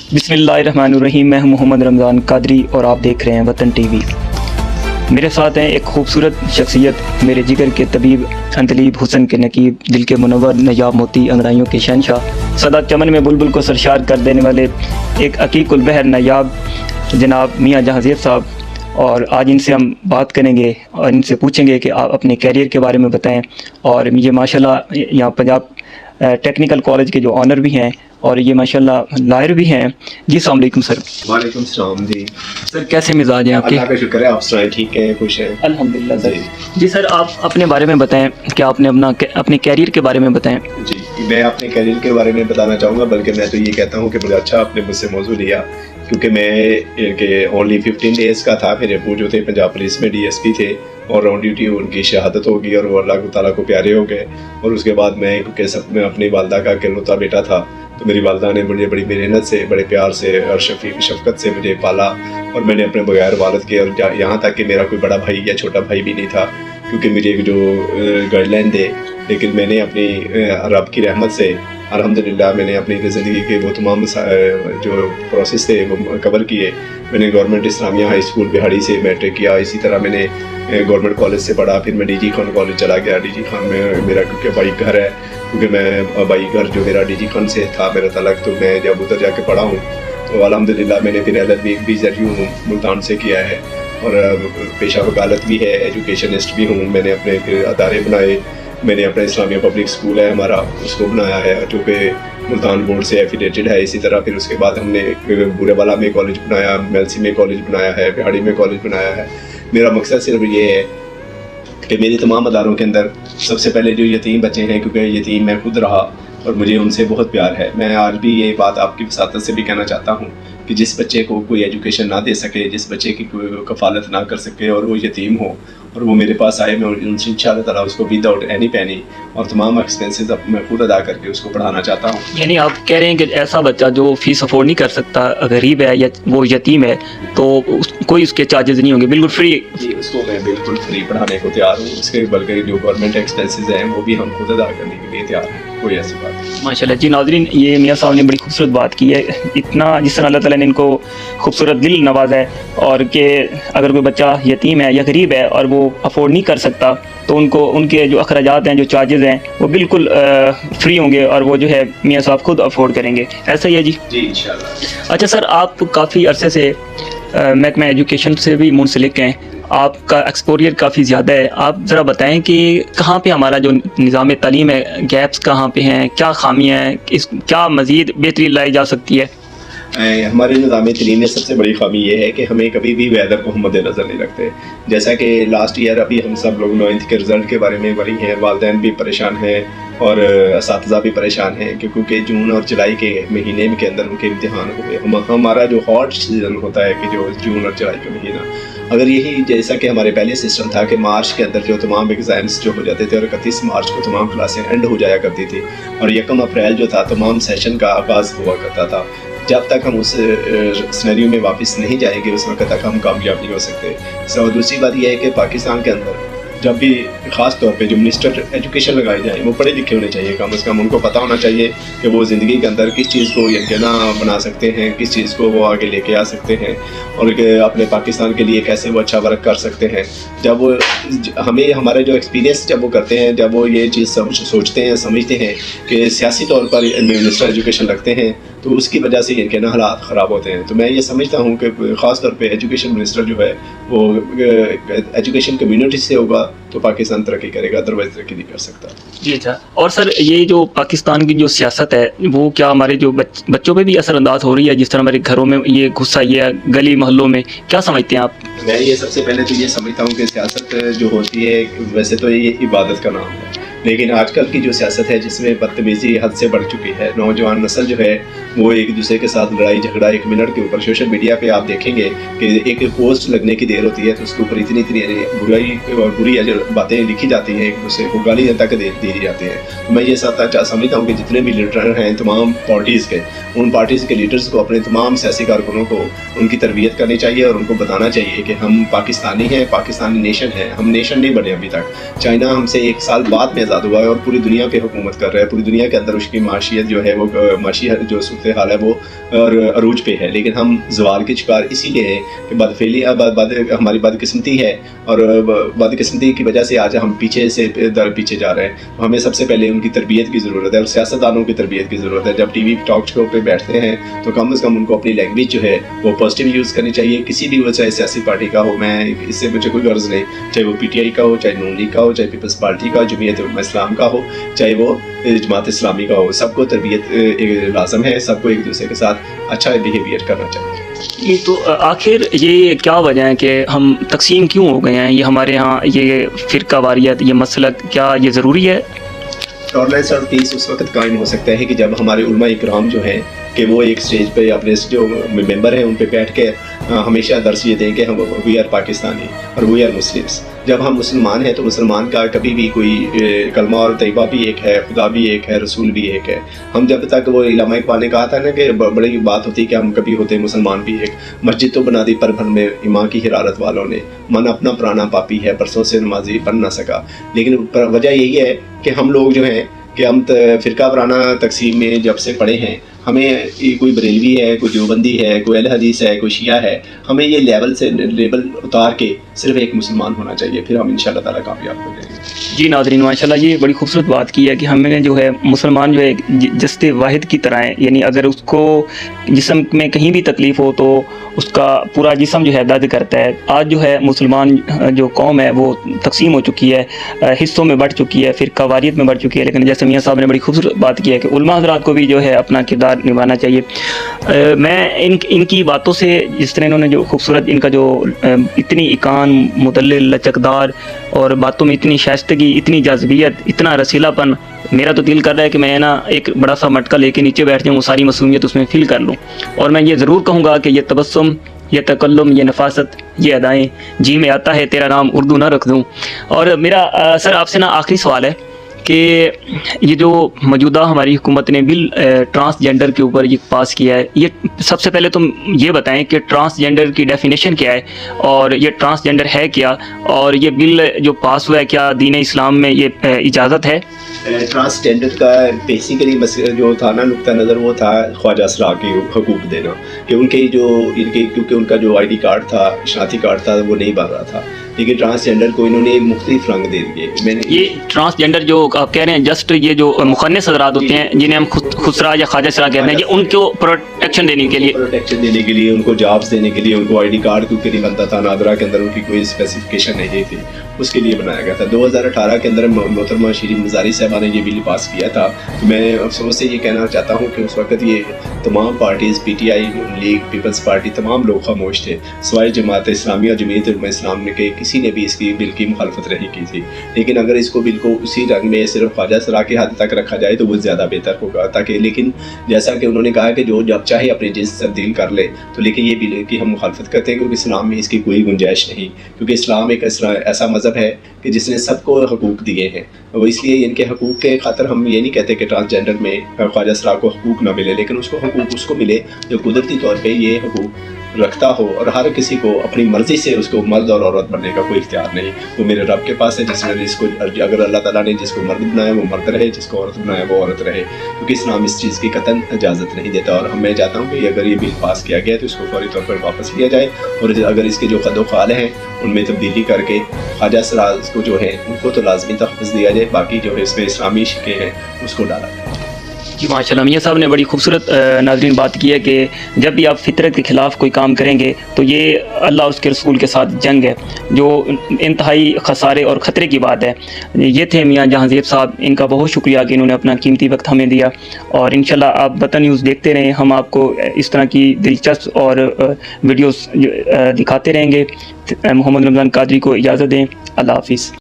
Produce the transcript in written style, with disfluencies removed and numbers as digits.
बिस्मिल्लाहिर्रहमानिर्रहीम। मैं हूं मोहम्मद रमज़ान कादरी और आप देख रहे हैं वतन टीवी। मेरे साथ हैं एक खूबसूरत शख्सियत, मेरे जिगर के तबीब, अंतलीब हुसन के नकीब, दिल के मुनव्वर, नयाब मोती, अंगड़ाइयों के शहनशाह, सदा चमन में बुलबुल को सरशार कर देने वाले एक अकीकुल बहर नायाब जनाब मियाँ जहांगीर साहब। और आज इनसे हम बात करेंगे और इनसे पूछेंगे कि आप अपने कैरियर के बारे में बताएं। और ये माशाल्लाह यहाँ पंजाब टेक्निकल कॉलेज के जो ऑनर भी हैं और ये माशाल्लाह लायर भी हैं। जी अस्सलाम वालेकुम सर। वालेकुम सलाम जी। सर कैसे मिजाज हैं आपके? अल्लाह का शुक्र है, आप सुनाए ठीक हैं, खुश हैं? अल्हम्दुलिल्लाह सर। जी सर, आप अपने बारे में बताएं कि आपने अपने कैरियर के बारे में बताएं। जी, मैं अपने कैरियर के बारे में बताना चाहूँगा, बल्कि मैं तो ये कहता हूँ कि बड़ा अच्छा आपने मुझसे मौजू लिया, क्योंकि मैं ओनली 15 डेज़ का था। मेरे अबू जो थे पंजाब पुलिस में DSP थे और ऑन ड्यूटी उनकी शहादत होगी और वो अल्लाह ताला को प्यारे हो गए। और उसके बाद मैं, क्योंकि सब में अपनी वालदा का इकलौता बेटा था, तो मेरी वालदा ने मुझे बड़ी मेहनत से, बड़े प्यार से और शफकत से मुझे पाला। और मैंने अपने बगैर वालद के, और यहाँ तक कि मेरा कोई बड़ा भाई या छोटा भाई भी नहीं था, क्योंकि मेरे जो गाइडलाइन थे। लेकिन मैंने अपनी रब की रहमत से अल्हम्दुलिल्लाह मैंने अपनी ज़िंदगी के वो तमाम जो प्रोसेस थे वो कवर किए। मैंने गवर्नमेंट इस्लामिया हाई स्कूल बिहाड़ी से मैट्रिक किया। इसी तरह मैंने गवर्नमेंट कॉलेज से पढ़ा, फिर मैं DG खान कॉलेज चला गया। DG खान में मेरा क्योंकि बाई घर है, क्योंकि मैं बाई घर जो मेरा DG खान से था मेरा तलक, तो मैं जब उधर जाके पढ़ा हूँ तो अल्हम्दुलिल्लाह मैंने फिर LLB BZU मुल्तान से किया है और पेशा वकालत भी है, एजुकेशनिस्ट भी हूँ। मैंने अपने फिर अदारे बनाए। मैंने अपना इस्लामिया पब्लिक स्कूल है हमारा, उसको बनाया है जो कि मुल्तान बोर्ड से एफिलेटेड है। इसी तरह फिर उसके बाद हमने बुरेवाला में कॉलेज बनाया, मेलसी में कॉलेज बनाया है, बिहाड़ी में कॉलेज बनाया है। मेरा मकसद सिर्फ ये है कि मेरे तमाम अदारों के अंदर सबसे पहले जो यतीम बच्चे हैं, क्योंकि यतीम मैं खुद रहा और मुझे उनसे बहुत प्यार है, मैं आज भी ये बात आपकी वसातत से भी कहना चाहता हूँ कि जिस बच्चे को कोई एजुकेशन ना दे सके, जिस बच्चे की कोई कफ़ालत ना कर सके और वो यतीम हो और वो मेरे पास आए, मैं उनसे इंशाअल्लाह ताला उसको विदाउट एनी पेनी और तमाम एक्सपेंसेस मैं खुद अदा करके उसको पढ़ाना चाहता हूँ। यानी आप कह रहे हैं कि ऐसा बच्चा जो फीस अफोर्ड नहीं कर सकता, गरीब है या वो यतीम है, तो कोई उसके चार्जेस नहीं होंगे, बिल्कुल फ्री? जी, उसको मैं बिल्कुल फ्री पढ़ाने को तैयार हूँ। उसके बल्कि जो गवर्नमेंट एक्सपेंसेस हैं वो भी हम खुद अदा करने के लिए तैयार हैं, कोई ऐसी बात नहीं। माशाल्लाह। जी नाज़रीन, ये मियाँ साहब ने बड़ी खूबसूरत बात की है। इतना जिस तरह अल्लाह ताला ने इनको खूबसूरत दिल नवाजा है, और कि अगर कोई बच्चा यतीम है या गरीब है और वो अफोर्ड नहीं कर सकता तो उनके जो अखराजात हैं, जो चार्जेस हैं, वो बिल्कुल फ्री होंगे और वो जो है मियाँ साहब खुद अफोर्ड करेंगे। ऐसा ही है? जी इंशाल्लाह। अच्छा सर, आप काफ़ी अरसे से महकमा एजुकेशन से भी मुंसलिक हैं, आपका एक्सपोरियर काफ़ी ज़्यादा है। आप ज़रा बताएं कि कहाँ पे हमारा जो निज़ाम तालीम है, गैप्स कहाँ पे हैं, क्या खामियाँ हैं, क्या मज़ीद बेहतरी लाई जा सकती है? हमारे निज़ाम तालीम में सबसे बड़ी खामी ये है कि हमें कभी भी वेदर को हम मद्देनज़र नहीं रखते। जैसा कि लास्ट ईयर अभी हम सब लोग 9th के रिज़ल्ट के बारे में वरी हैं, वालिदैन भी परेशान हैं और असातिज़ा भी परेशान हैं, क्योंकि जून और जुलाई के महीने के अंदर उनके इम्तिहान हुए। हमारा जो हॉट सीज़न होता है कि जो जून और जुलाई का महीना, अगर यही जैसा कि हमारे पहले सिस्टम था कि मार्च के अंदर जो तमाम एग्ज़ाम्स जो हो जाते थे और 31 मार्च को तमाम क्लासें एंड हो जाया करती थी और 1 अप्रैल जो था तमाम सेशन का आगाज़ हुआ करता था, जब तक हम उस सिनेरियो में वापस नहीं जाएंगे उस वक्त तक हम कामयाब नहीं हो सकते। और दूसरी बात यह है कि पाकिस्तान के अंदर जब भी ख़ास तौर पे जो मिनिस्टर एजुकेशन लगाए जाएँ वो पढ़े लिखे होने चाहिए, कम से कम उनको पता होना चाहिए कि वो ज़िंदगी के अंदर किस चीज़ को यकीना बना सकते हैं, किस चीज़ को वो आगे लेके आ सकते हैं और अपने पाकिस्तान के लिए कैसे वो अच्छा वर्क कर सकते हैं। जब वो हमें हमारे जो एक्सपीरियंस जब वो करते हैं, जब वो ये चीज़ सोचते हैं, समझते हैं कि सियासी तौर पर मिनिस्टर एजुकेशन लगते हैं, तो उसकी वजह से इनके ना हालात ख़राब होते हैं। तो मैं ये समझता हूँ कि ख़ास तौर पे एजुकेशन मिनिस्टर जो है वो एजुकेशन कम्युनिटी से होगा तो पाकिस्तान तरक्की करेगा, अदरवाइज तरक्की नहीं कर सकता। जी अच्छा। और सर, ये जो पाकिस्तान की जो सियासत है वो क्या हमारे जो बच्चों पे भी असरअंदाज हो रही है? जिस तरह हमारे घरों में ये गुस्सा, ये गली मोहल्लों में, क्या समझते हैं आप? मैं ये सबसे पहले तो ये समझता हूँ कि सियासत जो होती है वैसे तो ये इबादत का नाम है, लेकिन आजकल की जो सियासत है जिसमें बदतमीज़ी हद से बढ़ चुकी है, नौजवान नस्ल जो है वो एक दूसरे के साथ लड़ाई झगड़ा 1 मिनट के ऊपर, सोशल मीडिया पे आप देखेंगे कि एक पोस्ट लगने की देर होती है तो उसके ऊपर इतनी बुराई और बुरी बातें लिखी जाती हैं, एक दूसरे को गाली तक दी जाती हैं। तो मैं ये समझता हूँ कि जितने भी लीडर हैं तमाम पार्टीज़ के, उन पार्टीज़ के लीडर्स को अपने तमाम सियासी कारकुनों को उनकी तरबियत करनी चाहिए और उनको बताना चाहिए कि हम पाकिस्तानी हैं, पाकिस्तानी नेशन है, हम नेशन नहीं बने अभी तक। चाइना हमसे 1 साल बाद में آزاد ہوا ہے اور پوری دنیا پہ حکومت کر رہا ہے. پوری دنیا کے اندر اس کی معاشیت جو ہے وہ معاشی جو صورتحال ہے وہ عروج پہ ہے. لیکن ہم زوال کے شکار اسی لیے ہیں کہ ہماری بدقسمتی ہے, اور بدقسمتی کی وجہ سے آج ہم پیچھے سے پیچھے جا رہے ہیں. ہمیں سب سے پہلے ان کی تربیت کی ضرورت ہے اور سیاستدانوں کی تربیت کی ضرورت ہے. جب ٹی وی ٹاک شو پہ بیٹھتے ہیں تو کم از کم ان کو اپنی لینگویج جو ہے وہ پازیٹیو یوز کرنی چاہیے. کسی بھی چاہے سیاسی پارٹی کا ہو, میں اس سے مجھے کوئی غرض نہیں, چاہے وہ پی ٹی آئی کا ہو, چاہے نون لیگ کا ہو, چاہے پیپلز پارٹی کا, جمعیت علماء اسلام کا ہو, چاہے وہ جماعت اسلامی کا ہو, سب کو تربیت لازم ہے. سب کو ایک دوسرے کے ساتھ اچھا بیہیویئر کرنا چاہیے. یہ تو آخر یہ کیا وجہ ہے کہ ہم تقسیم کیوں ہو گئے ہیں؟ یہ ہمارے ہاں یہ فرقہ واریت, یہ مسلک, کیا یہ ضروری ہے؟ ٹالرنس اور پیس اس وقت قائم ہو سکتا ہے کہ جب ہمارے علماء اکرام جو ہیں کہ وہ ایک سٹیج پہ اپنے جو ممبر ہیں ان پہ بیٹھ کے ہمیشہ درس یہ دیں کہ ہم وی آر پاکستانی اور وی آر مسلمس. جب ہم مسلمان ہیں تو مسلمان کا کبھی بھی کوئی کلمہ اور طیبہ بھی ایک ہے, خدا بھی ایک ہے, رسول بھی ایک ہے. ہم جب تک, وہ علامہ اقبال نے کہا تھا نا کہ بڑی بات ہوتی کہ ہم کبھی ہوتے مسلمان بھی ایک. مسجد تو بنا دی پر بھر میں ایمان کی حرارت والوں نے, من اپنا پرانا پاپی ہے برسوں سے نمازی بن نہ سکا. لیکن وجہ یہی ہے کہ ہم لوگ جو ہیں کہ ہم فرقہ وارانہ تقسیم میں جب سے پڑے ہیں, ہمیں کوئی بریلوی ہے, کوئی دیوبندی ہے, کوئی اہل حدیث ہے, کوئی شیعہ ہے, ہمیں یہ لیبل اتار کے صرف ایک مسلمان ہونا چاہیے, پھر ہم انشاءاللہ تعالیٰ کامیاب ہو جائیں گے. جی ناظرین, ماشاءاللہ یہ بڑی خوبصورت بات کی ہے کہ ہمیں جو ہے مسلمان جو ہے جسد واحد کی طرح ہے. یعنی اگر اس کو جسم میں کہیں بھی تکلیف ہو تو اس کا پورا جسم جو ہے درد کرتا ہے. آج جو ہے مسلمان جو قوم ہے وہ تقسیم ہو چکی ہے, حصوں میں بڑھ چکی ہے, فرقہ واریت میں بڑھ چکی ہے. لیکن جیسے میاں صاحب نے بڑی خوبصورت بات کی ہے کہ علماء حضرات کو بھی جو ہے اپنا کردار نبھانا چاہیے. میں ان کی باتوں سے, جس طرح انہوں نے جو خوبصورت ان کا جو اتنی اکان, مدلل, لچکدار اور باتوں میں اتنی شائستگی, اتنی جاذبیت, اتنا رسیلا پن, میرا تو دل کر رہا ہے کہ میں نا ایک بڑا سا مٹکا لے کے نیچے بیٹھ جاؤں, وہ ساری معصومیت اس میں فیل کر لوں. اور میں یہ ضرور کہوں گا کہ یہ تبسم, یہ تکلم, یہ نفاست, یہ ادائیں, جی میں آتا ہے تیرا نام اردو نہ رکھ دوں. اور میرا سر آپ سے نا آخری سوال ہے کہ یہ جو موجودہ ہماری حکومت نے بل ٹرانسجینڈر کے اوپر یہ پاس کیا ہے, یہ سب سے پہلے تم یہ بتائیں کہ ٹرانسجینڈر کی ڈیفینیشن کیا ہے اور یہ ٹرانسجینڈر ہے کیا, اور یہ بل جو پاس ہوا ہے کیا دین اسلام میں یہ اجازت ہے؟ ٹرانسجینڈر کا بیسیکلی بس جو تھا نا نقطہ نظر وہ تھا خواجہ اسرا کی حقوق دینا, کہ کیونکہ ان کا جو آئی ڈی کارڈ تھا, شناختی کارڈ تھا, وہ نہیں بن رہا تھا. لیکن ٹرانسجینڈر کو انہوں نے مختلف رنگ دے دیے. یہ ٹرانسجینڈر جو آپ کہہ رہے ہیں جسٹ یہ جو مخنث حضرات ہوتے ہیں جنہیں ہم خسرا یا خواجہ اسرا کہتے ہیں, یہ ان کو پروٹیکشن دینے کے لیے ان کو جابس دینے کے لیے, ان کو آئی ڈی کارڈ کیونکہ نہیں بنتا تھا, نادرا کے اندر ان کی کوئی اسپیسیفکیشن نہیں تھی, اس کے لیے بنایا گیا تھا. 2018 کے اندر محترمہ شیرین مزاری صاحبہ نے یہ بل پاس کیا تھا. میں افسوس سے یہ کہنا چاہتا ہوں کہ اس وقت یہ تمام پارٹیز, پی ٹی آئی, نون لیگ, پیپلز پارٹی, تمام لوگ خاموش تھے سوائے جماعت اسلامی اور جمعیت علماء اسلام نے, کہ کسی نے بھی اس کی بل کی مخالفت نہیں کی تھی. لیکن اگر اس کو بل کو اسی رنگ میں صرف خواجہ اسرا کی حد تک رکھا جائے تو وہ زیادہ بہتر ہوگا, تاکہ لیکن جیسا کہ انہوں نے کہا کہ جو جب چاہے اپنی جنس تبدیل کر لے, تو لیکن یہ بل کی ہم مخالفت کرتے ہیں کیونکہ اسلام میں اس کی کوئی گنجائش نہیں, کیونکہ اسلام ایک ایسا مذہب ہے کہ جس نے سب کو حقوق دیے ہیں. وہ اس لیے ان کے حقوق کے خاطر ہم یہ نہیں کہتے کہ ٹرانسجینڈر میں خواجہ اسرا کو حقوق نہ ملے, لیکن اس کو حقوق اس کو ملے جو قدرتی طور پہ یہ حقوق رکھتا ہو, اور ہر کسی کو اپنی مرضی سے اس کو مرد اور عورت بننے کا کوئی اختیار نہیں. وہ میرے رب کے پاس ہے جس نے اس کو, اگر اللہ تعالیٰ نے جس کو مرد بنایا وہ مرد رہے, جس کو عورت بنایا وہ عورت رہے, کیونکہ اسلام اس چیز کی قطعاً اجازت نہیں دیتا. اور میں چاہتا ہوں کہ اگر یہ بل پاس کیا گیا تو اس کو فوری طور پر واپس لیا جائے, اور اگر اس کے جو خد و خال ہیں ان میں تبدیلی کر کے خواجہ اسرا کو جو ہے ان کو تو لازمی تحفظ دیا جائے, باقی جو ہے اس میں اسلامی شکیں ہیں اس کو ڈالا جائے. جی ماشاء اللہ, میاں صاحب نے بڑی خوبصورت ناظرین بات کی ہے کہ جب بھی آپ فطرت کے خلاف کوئی کام کریں گے تو یہ اللہ اس کے رسول کے ساتھ جنگ ہے, جو انتہائی خسارے اور خطرے کی بات ہے. یہ تھے میاں جہاں زیب صاحب, ان کا بہت شکریہ کہ انہوں نے اپنا قیمتی وقت ہمیں دیا, اور انشاءاللہ آپ وطن نیوز دیکھتے رہیں, ہم آپ کو اس طرح کی دلچسپ اور ویڈیوز دکھاتے رہیں گے. محمد رمضان قادری کو اجازت دیں, اللہ حافظ.